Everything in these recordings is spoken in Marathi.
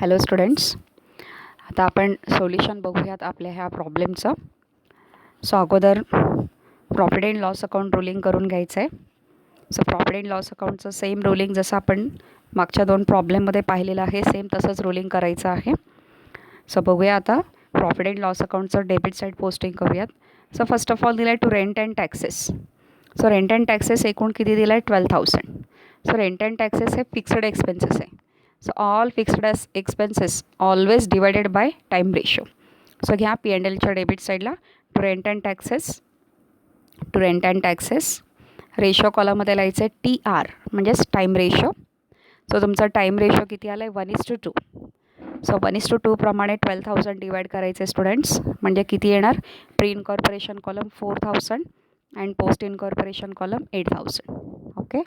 हॅलो स्टुडंट्स, आता आपण सोल्युशन बघूयात आपल्या ह्या प्रॉब्लेमचं. सो अगोदर profit and loss account rolling करून घ्यायचं आहे. सो प्रॉफिट अँड लॉस अकाउंटचं सेम रोलिंग जसं आपण मागच्या 2 प्रॉब्लेममध्ये पाहिलेलं आहे, सेम तसंच रोलिंग करायचं आहे. सो बघूया आता प्रॉफिट अँड लॉस अकाउंटचं डेबिट साईड पोस्टिंग करूयात. सो फर्स्ट ऑफ ऑल दिलं आहे to rent and taxes. So rent and taxes एकूण किती दिलं आहे 12,000. सो रेंट अँड टॅक्सेस हे फिक्स्ड एक्सपेन्सेस आहे. So all fixed as expenses always divided by time ratio. So घ्या P&Lच्या डेबिट साईडला to rent and taxes ratio कॉलममध्ये लिहायचं आहे TR म्हणजेच टाईम रेशो. सो तुमचा टाईम रेशो किती आला आहे 1:2. सो 1:2 प्रमाणे 12,000 डिवाइड करायचे स्टुडंट्स, म्हणजे किती येणार pre incorporation column 4,000 and post incorporation column 8,000. Okay.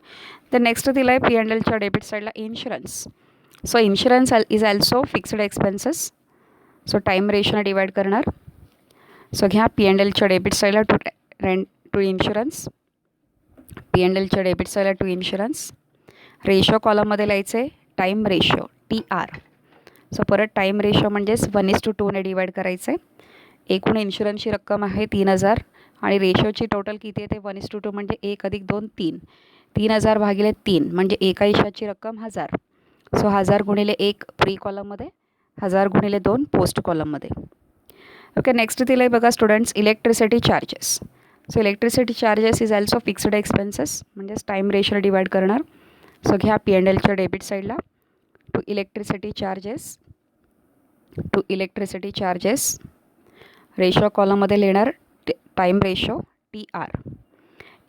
तर नेक्स्ट दिलं आहे P&Lच्या डेबिट साईडला insurance. So insurance is also fixed expenses. So time रेशोने डिवाइड करणार. सो घ्या P&Lच्या डेबिट साईडला टू इन्शुरन्स. P&Lच्या डेबिट साईडला टू इन्शुरन्स रेशो कॉलममध्ये लिहायचं आहे टाईम रेशो TR. सो परत टाईम रेशो म्हणजेच 1:2 ने डिवाइड करायचं आहे. एकूण इन्शुरन्सची रक्कम आहे 3,000 आणि रेशोची टोटल किती येते 1:2 म्हणजे 1 + 2 3. 3,000 भागिले 3 म्हणजे एका हिशाची रक्कम 1,000. सो 1,000 गुणिले 1 प्री कॉलममध्ये, 1,000 गुणिले 2 पोस्ट कॉलममध्ये. ओके. नेक्स्ट दिलं आहे बघा students electricity charges. So electricity charges is also fixed expenses म्हणजेच टाईम रेशोने डिवाइड करणार. सो घ्या P&Lच्या डेबिट साईडला टू इलेक्ट्रिसिटी चार्जेस रेशो कॉलममध्ये लिहिणार टाईम रेशो TR.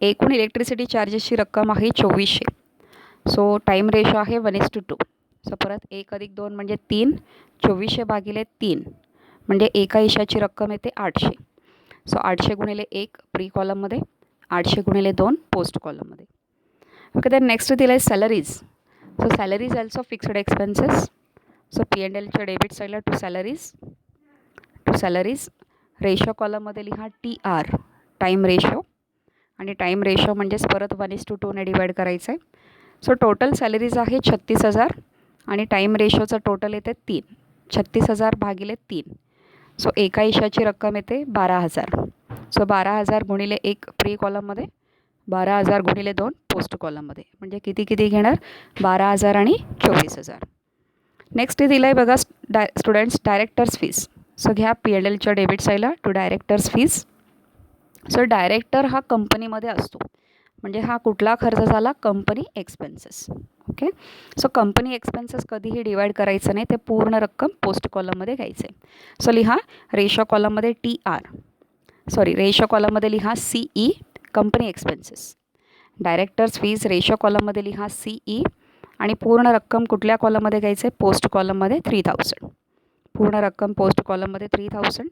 एकूण इलेक्ट्रिसिटी चार्जेसची रक्कम आहे 2,400. सो टाईम रेशो आहे 1:2. सो परत 1 + 2 म्हणजे 3. 2,400 भागिले 3 म्हणजे एका हिशाची रक्कम येते 800. सो 800 गुणिले 1 प्री कॉलममध्ये, 800 गुणिले 2 पोस्ट कॉलममध्ये. ओके. तर नेक्स्ट दिलं आहे salaries. So salaries also fixed expenses. So P&Lच्या डेबिट साईडला टू सॅलरीज रेशो कॉलममध्ये लिहा TR टाईम रेशो आणि टाईम रेशो म्हणजेच परत 1:2 ने डिवाइड करायचं आहे. सो टोटल सॅलरीज आहे 36,000 आणि टाईम रेशोचं टोटल येते 3. 36,000 भागिले 3. सो एका हिशाची रक्कम येते 12,000. सो 12,000 गुणिले 1 प्री कॉलममध्ये, 12,000 गुणिले 2 पोस्ट कॉलममध्ये, म्हणजे किती घेणार 12,000 आणि 24,000. नेक्स्ट दिलं आहे बघा स्टुडंट्स डायरेक्टर्स फीज. सो घ्या P&Lच्या डेबिट साईडला to directors fees. So director हा कंपनीमध्ये असतो, म्हणजे हा कुठला खर्च झाला company expenses. Okay. So company expenses कधीही डिवाइड करायचं नाही, ते पूर्ण रक्कम पोस्ट कॉलममध्ये घ्यायचं आहे. सो लिहा रेशो कॉलममध्ये रेशो कॉलममध्ये लिहा CE company expenses. Directors fees ratio कॉलममध्ये लिहा CE आणि पूर्ण रक्कम कुठल्या कॉलममध्ये घ्यायचं आहे पोस्ट कॉलममध्ये 3,000. पूर्ण रक्कम पोस्ट कॉलममध्ये 3,000.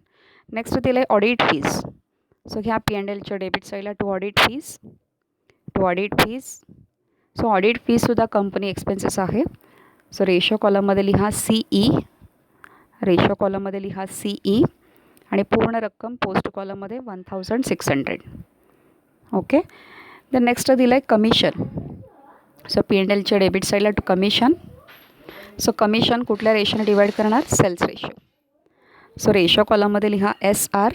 नेक्स्ट दिलं आहे ऑडिट फीज. सो घ्या P&Lच्या डेबिट साईडला to audit fees. So audit फीजसुद्धा कंपनी एक्सपेन्सेस आहे. सो रेशो कॉलममध्ये लिहा CE आणि पूर्ण रक्कम पोस्ट कॉलममध्ये 1,600. ओके. तर नेक्स्ट दिलं आहे कमिशन. सो P&Lच्या डेबिट साईडला टू कमिशन. सो कमिशन कुठल्या रेशोने डिवाइड करणार सेल्स रेशो. सो रेशो कॉलममध्ये लिहा SR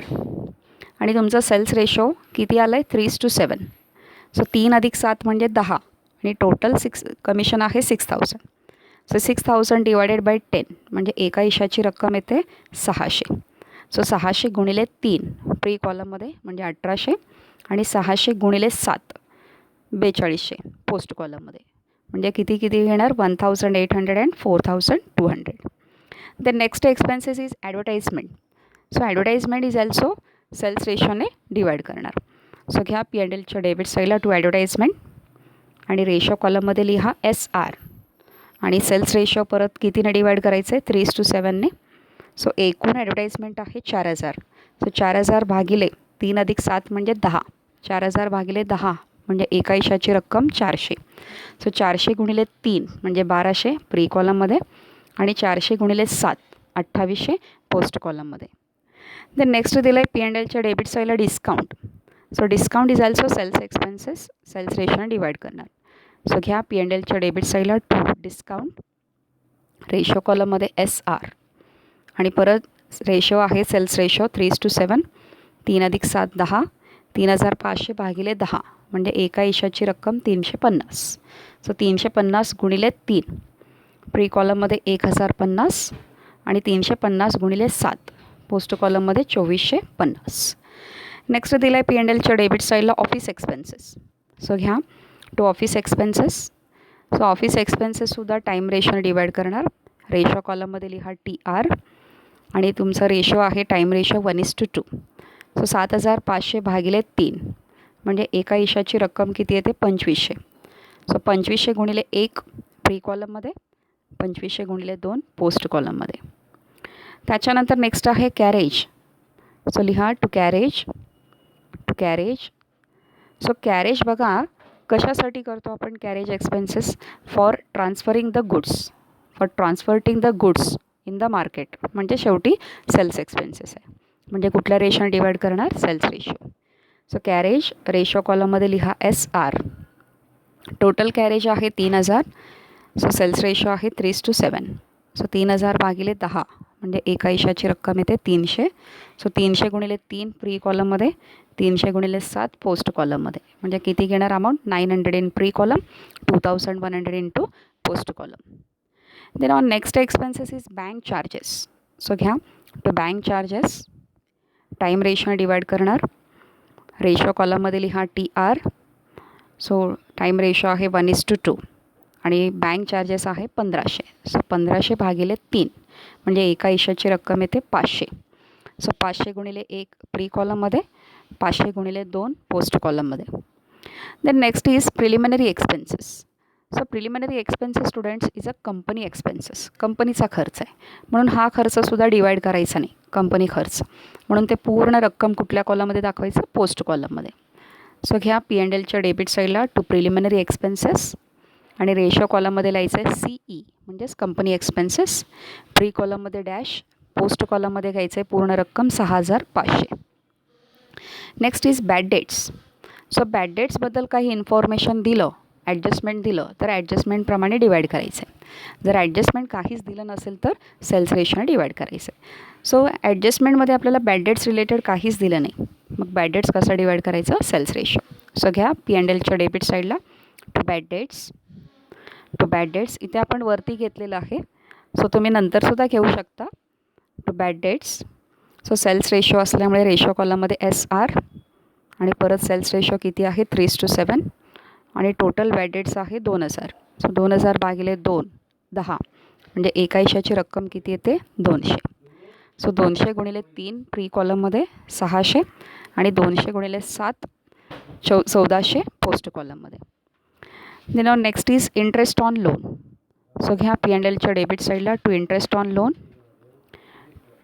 आणि तुमचा सेल्स रेशो किती आला आहे 3:7. सो 3 + 7 म्हणजे 10 आणि टोटल कमिशन आहे 6,000. सो 6,000 डिवायडेड बाय 10 म्हणजे एका हिशाची रक्कम येते 600. सो 600 गुणिले 3 प्री कॉलममध्ये म्हणजे 1,800 आणि 600 गुणिले 7 4200 पोस्ट कॉलममध्ये, म्हणजे किती घेणार 1,800 and 4,200. The next expenses is advertisement. So advertisement is also sales रेशोने डिवाइड करणार. सो घ्या P&Lच्या डेबिट साईडला टू ॲडव्हर्टाइजमेंट आणि रेशो कॉलममध्ये लिहा SR आणि सेल्स रेशो परत कितीने डिवाइड करायचं आहे 3:7 ने. सो एकूण ॲडव्हर्टाइजमेंट आहे 4,000. सो 4,000 भागिले 3 + 7 म्हणजे 10. 4,000 भागिले 10 म्हणजे एका हिशाची रक्कम 400. सो 400 गुणिले 3 म्हणजे 1,200 प्री कॉलममध्ये आणि 400 गुणिले 7 2,800 पोस्ट कॉलममध्ये. द नेक्स्ट दिलं आहे P&Lच्या डेबिट साईडला discount. So discount is also sales expenses sales रेशोने डिवाइड करणार. सो घ्या P&Lच्या डेबिट साईडला टू रेशो कॉलममध्ये SR आणि परत रेशो आहे सेल्स रेशो 3:7. 3 + 7 10. 3,500 भागिले 10 म्हणजे एका ईशाची रक्कम 350. सो 350 गुणिले 3. प्री कॉलममध्ये 1,050 आणि 350 गुणिले 7. पोस्ट कॉलममध्ये 2,450. नेक्स्ट दिला आहे P&Lच्या डेबिट साईडला ऑफिस एक्सपेन्सेस. सो घ्या to office expenses. So office एक्सपेन्सेससुद्धा टाईम रेशोने डिवाईड करणार. रेशो कॉलममध्ये लिहा TR आणि तुमचा रेशो आहे टाईम रेशो 1:2. सो 7,500 भागिले 3 म्हणजे एका ईशाची रक्कम किती येते 2,500. सो 2,500 गुणिले 1 प्री कॉलममध्ये, 2,500 गुणिले 2 पोस्ट कॉलममध्ये. त्याच्यानंतर नेक्स्ट आहे कॅरेज. सो लिहा टू कॅरेज. सो कॅरेज बघा कशासाठी करतो आपण carriage expenses? For transferring the goods in the market. म्हणजे शेवटी सेल्स एक्सपेन्सेस आहे. म्हणजे कुठल्या रेशोने डिवाईड करणार? Sales ratio. So carriage ratio कॉलममध्ये लिहा SR. टोटल कॅरेज आहे 3,000. सो सेल्स रेशो आहे 3:7. सो 3,000 भागिले 10 म्हणजे एका ईशाची रक्कम येते 300. सो 300 गुणिले 3 प्री कॉलममध्ये, 300 गुणिले 7 पोस्ट कॉलममध्ये. म्हणजे किती घेणार amount? 900 in pre column, 2,100 into post column. Then on next expenses is bank charges. So घ्या टू बँक चार्जेस. टाईम रेशोने डिवाईड करणार. रेशो कॉलममध्ये लिहा TR. सो टाईम रेशो आहे 1:2 आणि बँक चार्जेस आहे 1,500. सो 1,500 भागिले 3 म्हणजे एका ईशाची रक्कम येते 500. सो 500 गुणिले 1 प्री कॉलममध्ये, 500 गुणिले 2 पोस्ट कॉलममध्ये. Then next is preliminary expenses. So preliminary expenses students is a company expenses. कंपनीचा खर्च आहे म्हणून हा खर्चसुद्धा डिवाईड करायचा नाही, कंपनी खर्च. म्हणून ते पूर्ण रक्कम कुठल्या कॉलममध्ये दाखवायचं? पोस्ट कॉलममध्ये. सो घ्या P&Lच्या डेबिट साईडला टू प्रिलिमिनरी एक्सपेन्सेस आणि रेशो कॉलममध्ये लिहायचं आहे CE म्हणजेच कंपनी एक्सपेन्सेस. प्री कॉलममध्ये डॅश, पोस्ट कॉलममध्ये घ्यायचं आहे पूर्ण रक्कम 6,500. Next is bad debts. So bad डेट्सबद्दल काही इन्फॉर्मेशन दिलं, ॲडजस्टमेंट दिलं तर ॲडजस्टमेंटप्रमाणे डिवाईड करायचं आहे. जर ॲडजस्टमेंट काहीच दिलं नसेल तर सेल्स रेशोने डिवाईड करायचं आहे. सो ॲडजस्टमेंटमध्ये आपल्याला बॅड डेट्स रिलेटेड काहीच दिलं नाही, मग बॅड डेट्स कसं डिवाईड करायचं? Sales ratio. सो घ्या P&Lच्या डेबिट साईडला टू बॅड डेट्स. इथे आपण वरती घेतलेलं आहे. सो तुम्ही नंतरसुद्धा घेऊ शकता to bad debts. So sales ratio असल्यामुळे रेशो कॉलममध्ये SR आणि परत सेल्स रेशो किती आहे 3:7 आणि टोटल बॅड डेट्स आहे 2,000. सो 2,000 भागिले 2 10 म्हणजे एका ईशाची रक्कम किती येते 200. सो 200 गुणिले 3 प्री कॉलममध्ये 600 आणि 200 गुणिले 7 1400 पोस्ट कॉलममध्ये. Then on next is interest on loan. So घ्या P&Lच्या डेबिट साईडला to interest on loan.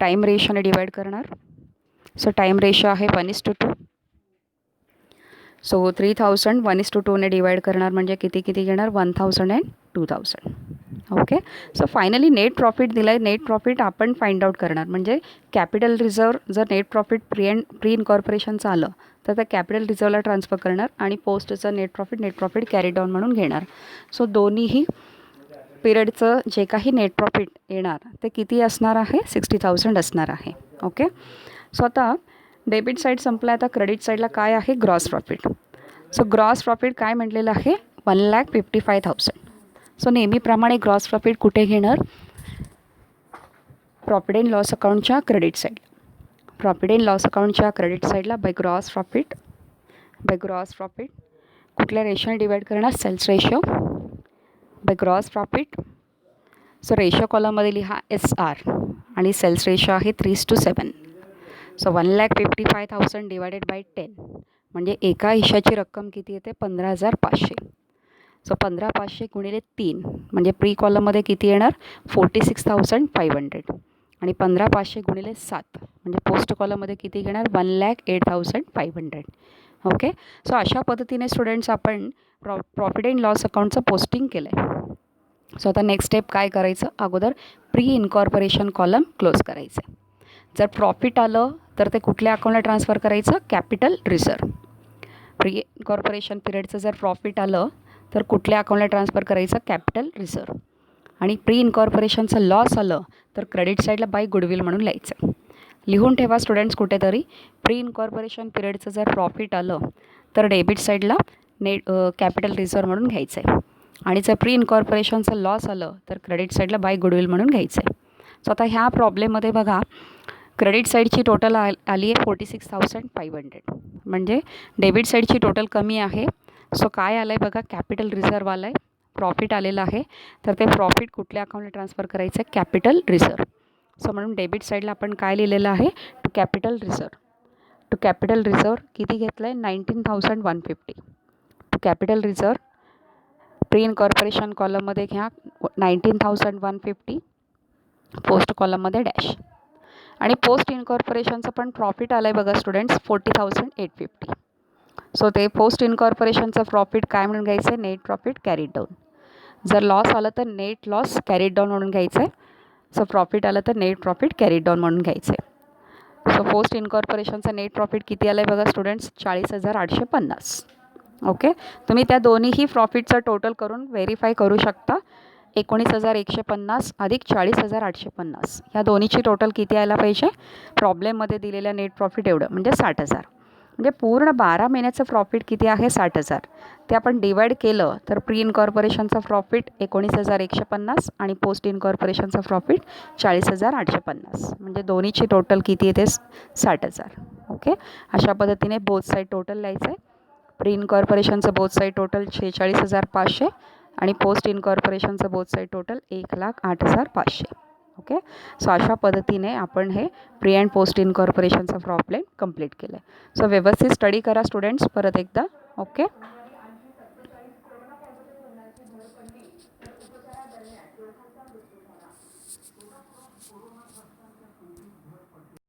Time रेशोने डिवाईड करणार. सो टाईम रेशो आहे 1:2. सो 3,000 1:2 ने डिवाईड करणार म्हणजे किती घेणार? 1,000 and 2,000. Okay. So finally net profit दिला आहे. नेट प्रॉफिट आपण फाइंड आउट करणार. म्हणजे कॅपिटल रिझर्व जर नेट प्रॉफिट प्री इन्कॉर्पोरेशनचं आलं तर त्या कॅपिटल रिझर्वला ट्रान्सफर करणार आणि पोस्टचं नेट प्रॉफिट कॅरी डाऊन म्हणून घेणार. सो दोन्हीही पिरियडचं जे काही नेट प्रॉफिट येणार ते किती असणार आहे? 60,000 असणार आहे. ओके. सो आता डेबिट साईड संपला. आता क्रेडिट साईडला काय आहे? Gross profit. So gross profit काय म्हटलेलं आहे? 1,55,000. सो नेहमीप्रमाणे ग्रॉस प्रॉफिट कुठे घेणार? प्रॉफिट अँड लॉस अकाउंटच्या credit side. Profit and loss अकाउंटच्या क्रेडिट साईडला बाय ग्रॉस प्रॉफिट कुठल्या रेशोने डिवाईड करणार? Sales ratio by gross profit. So ratio कॉलममध्ये लिहा SR आणि सेल्स रेशो आहे 3:7. सो 1,55,000 डिवायडेड बाय 10 म्हणजे एका ईशाची रक्कम किती येते? 15,500. सो 15,500 गुणिले 3 म्हणजे प्री कॉलममध्ये किती येणार? 46,500 आणि 15,500 गुणिले 7 म्हणजे पोस्ट कॉलममध्ये किती घेणार? 1,08,500. ओके. सो अशा पद्धतीने स्टुडंट्स आपण प्रॉफिट अँड लॉस अकाउंटचं पोस्टिंग केलं आहे. सो आता नेक्स्ट स्टेप काय करायचं? अगोदर प्री इन्कॉर्पोरेशन कॉलम क्लोज करायचं. जर प्रॉफिट आलं तर ते कुठल्या अकाउंटला ट्रान्सफर करायचं? Capital reserve. प्री इन्कॉर्पोरेशन पिरियडचं जर प्रॉफिट आलं तर कुठल्या अकाउंटला ट्रान्सफर करायचं? Capital reserve. आणि प्री इन्कॉर्पोरेशनचं लॉस आलं तर क्रेडिट साईडला बाय गुडविल म्हणून लिहायचं. लिहून ठेवा स्टुडंट्स कुठेतरी, प्री इन्कॉर्पोरेशन पिरियडचं जर प्रॉफिट आलं तर डेबिट साईडला नेट कॅपिटल रिझर्व म्हणून घ्यायचं आहे, आणि जर प्री इन्कॉर्पोरेशनचं लॉस आलं तर क्रेडिट साईडला बाय गुडविल म्हणून घ्यायचं आहे. सो आता ह्या प्रॉब्लेममध्ये बघा, क्रेडिट साईडची टोटल आली आहे 46,500, म्हणजे डेबिट साईडची टोटल कमी आहे. सो काय आलं आहे बघा, कॅपिटल रिझर्व आलं आहे, प्रॉफिट आलेलं आहे. तर ते प्रॉफिट कुठल्या अकाउंटला ट्रान्सफर करायचं आहे, कॅपिटल रिझर्व. सो म्हणून डेबिट साईडला आपण काय लिहिलेलं आहे, to capital reserve. To capital reserve किती घेतलं आहे, 19,150. To capital reserve pre incorporation कॉलममध्ये घ्या 19,150, पोस्ट कॉलममध्ये डॅश. आणि पोस्ट इन्कॉर्पोरेशनचं पण प्रॉफिट आलं आहे बघा स्टुडंट्स, 40,850. सो ते पोस्ट इन्कॉर्पोरेशनचं प्रॉफिट काय म्हणून घ्यायचं आहे, नेट प्रॉफिट कॅरीड डाऊन. जर लॉस आलं तर नेट लॉस कॅरीड डाऊन म्हणून घ्यायचं आहे. सो प्रॉफिट आलं तर नेट प्रॉफिट कॅरीड डाऊन म्हणून घ्यायचं आहे. सो पोस्ट इन्कॉर्पोरेशनचं नेट प्रॉफिट किती आलं आहे बघा स्टुडंट्स, 40,850. ओके, तुम्ही त्या दोन्हीही प्रॉफिटचं टोटल करून व्हेरीफाय करू शकता. 19,150 अधिक 40,850, ह्या दोन्हीची टोटल किती यायला पाहिजे, प्रॉब्लेममध्ये दिलेल्या नेट प्रॉफिट एवढं म्हणजे 60,000. म्हणजे पूर्ण 12 महिन्याचं प्रॉफिट किती आहे, 60,000. ते आपण डिवाईड केलं तर प्री इन्कॉर्पोरेशनचं प्रॉफिट 19,150 आणि पोस्ट इन्कॉर्पोरेशनचं प्रॉफिट 40,850, म्हणजे दोन्हीची टोटल किती येते, 60,000. ओके, अशा पद्धतीने बोथ साईड टोटल लिहायचं आहे. प्री इन्कॉर्पोरेशनचं बोथ साईड टोटल 46,500 आणि पोस्ट इन्कॉर्पोरेशनचं both side total 1,08,500. Okay, so अशा पद्धतीने आपण हे प्री अँड पोस्ट इन्कॉर्पोरेशनचं प्रॉब्लेम कंप्लीट केलं आहे. सो व्यवस्थित स्टडी करा स्टुडंट्स परत एकदा. ओके.